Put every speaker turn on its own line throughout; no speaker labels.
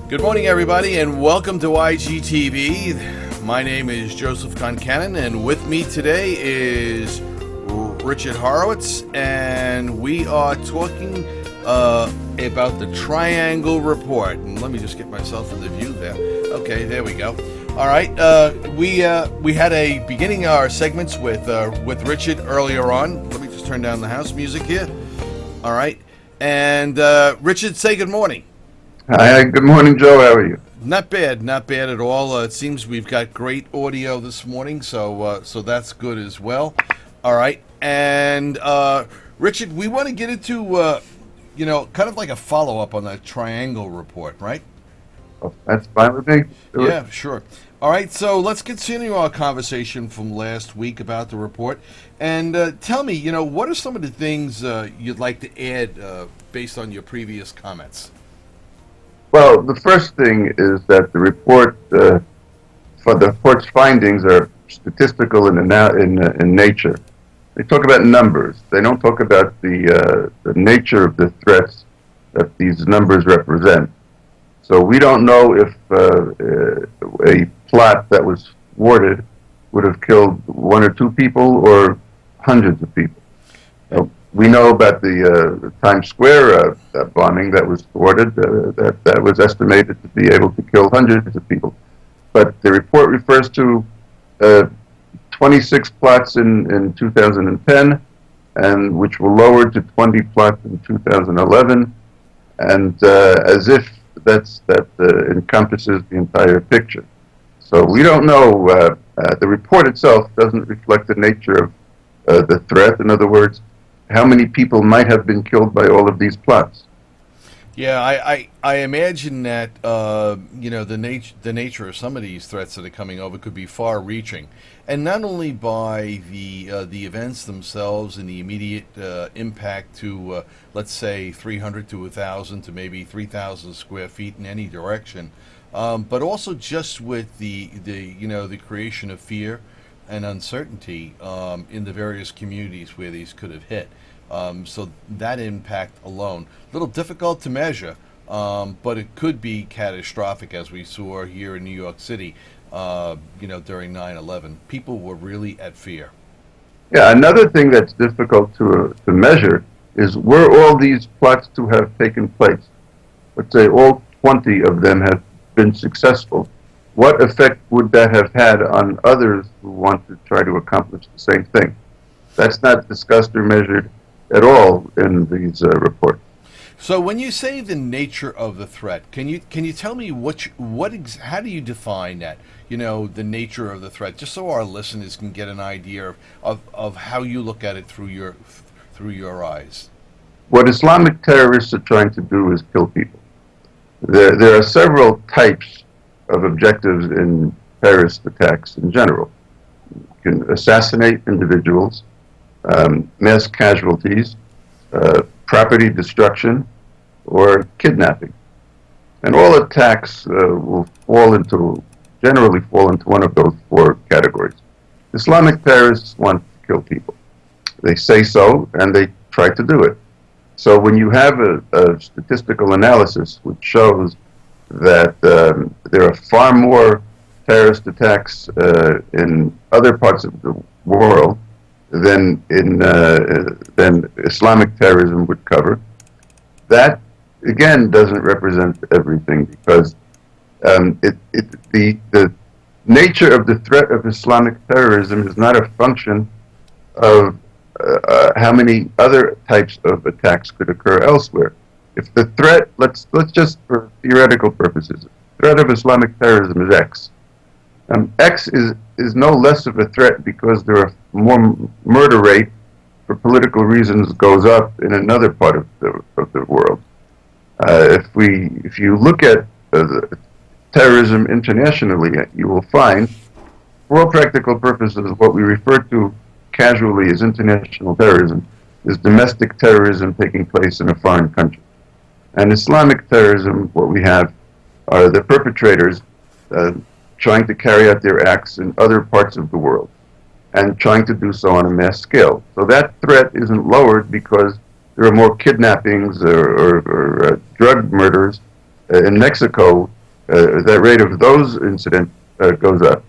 Good morning, everybody, and welcome to IGTV. My name is Joseph Concannon, and with me today is Richard Horowitz, and we are talking about the Triangle Report. And let me just get myself in the view there. Okay, there we go. All right, we had a beginning our segments with Richard earlier on. Let me just turn down the house music here. All right, and Richard, say good morning.
Hi, good morning, Joe. How are you?
Not bad at all. It seems we've got great audio this morning, so that's good as well. All right, and Richard, we want to get into kind of like a follow up on that Triangle Report, right?
Oh, that's fine with me.
Yeah, sure. All right, so let's continue our conversation from last week about the report, and tell me, what are some of the things you'd like to add based on your previous comments?
Well, the first thing is that the report, for the report's findings, are statistical in nature. They talk about numbers. They don't talk about the nature of the threats that these numbers represent. So we don't know if a plot that was thwarted would have killed one or two people or hundreds of people. We know about the Times Square bombing that was thwarted, that was estimated to be able to kill hundreds of people. But the report refers to 26 plots in 2010, and which were lowered to 20 plots in 2011, and as if that encompasses the entire picture. So we don't know. The report itself doesn't reflect the nature of the threat. In other words, how many people might have been killed by all of these plots?
Yeah, I imagine that the nature of some of these threats that are coming over could be far-reaching, and not only by the events themselves and the immediate impact to let's say 300 to 1,000 to maybe 3,000 square feet in any direction, but also just with the creation of fear and uncertainty in the various communities where these could have hit. So that impact alone, a little difficult to measure, but it could be catastrophic, as we saw here in New York City, during 9/11. People were really at fear.
Yeah, another thing that's difficult to measure is were all these plots to have taken place. Let's say all 20 of them have been successful. What effect would that have had on others who want to try to accomplish the same thing? That's not discussed or measured at all in these reports.
So when you say the nature of the threat, can you tell me how do you define that? The nature of the threat, just so our listeners can get an idea of how you look at it through your eyes.
What Islamic terrorists are trying to do is kill people. There are several types of objectives in terrorist attacks in general. You can assassinate individuals, mass casualties, property destruction, or kidnapping. And all attacks will generally fall into one of those four categories. Islamic terrorists want to kill people. They say so, and they try to do it. So when you have a statistical analysis which shows that there are far more terrorist attacks in other parts of the world than Islamic terrorism would cover. That again doesn't represent everything, because the nature of the threat of Islamic terrorism is not a function of how many other types of attacks could occur elsewhere. If the threat, let's just for theoretical purposes, the threat of Islamic terrorism is X. X is no less of a threat because there are more murder rate for political reasons goes up in another part of the world. If you look at terrorism internationally, you will find, for all practical purposes, what we refer to casually as international terrorism is domestic terrorism taking place in a foreign country. And Islamic terrorism, what we have are the perpetrators trying to carry out their acts in other parts of the world and trying to do so on a mass scale. So that threat isn't lowered because there are more kidnappings or drug murders in Mexico that rate of those incidents goes up.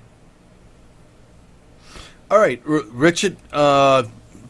All right, Richard.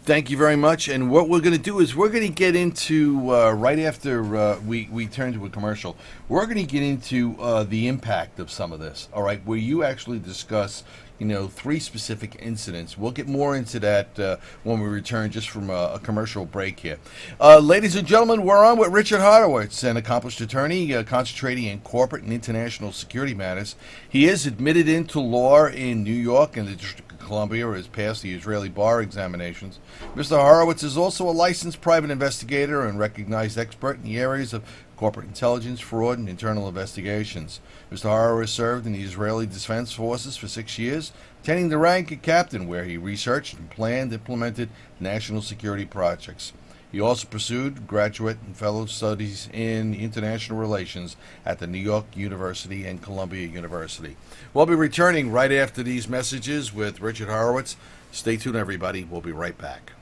Thank you very much. And what we're going to do is we're going to get into right after we turn to a commercial. We're going to get into the impact of some of this. All right, where you actually discuss, 3 specific incidents. We'll get more into that when we return, just from a commercial break here. Ladies and gentlemen, we're on with Richard Horowitz, an accomplished attorney concentrating in corporate and international security matters. He is admitted into law in New York and the District Columbia, has passed the Israeli bar examinations. Mr. Horowitz is also a licensed private investigator and recognized expert in the areas of corporate intelligence, fraud, and internal investigations. Mr. Horowitz served in the Israeli Defense Forces for 6 years, attaining the rank of captain, where he researched and planned, implemented national security projects. He also pursued graduate and fellow studies in international relations at the New York University and Columbia University. We'll be returning right after these messages with Richard Horowitz. Stay tuned, everybody. We'll be right back.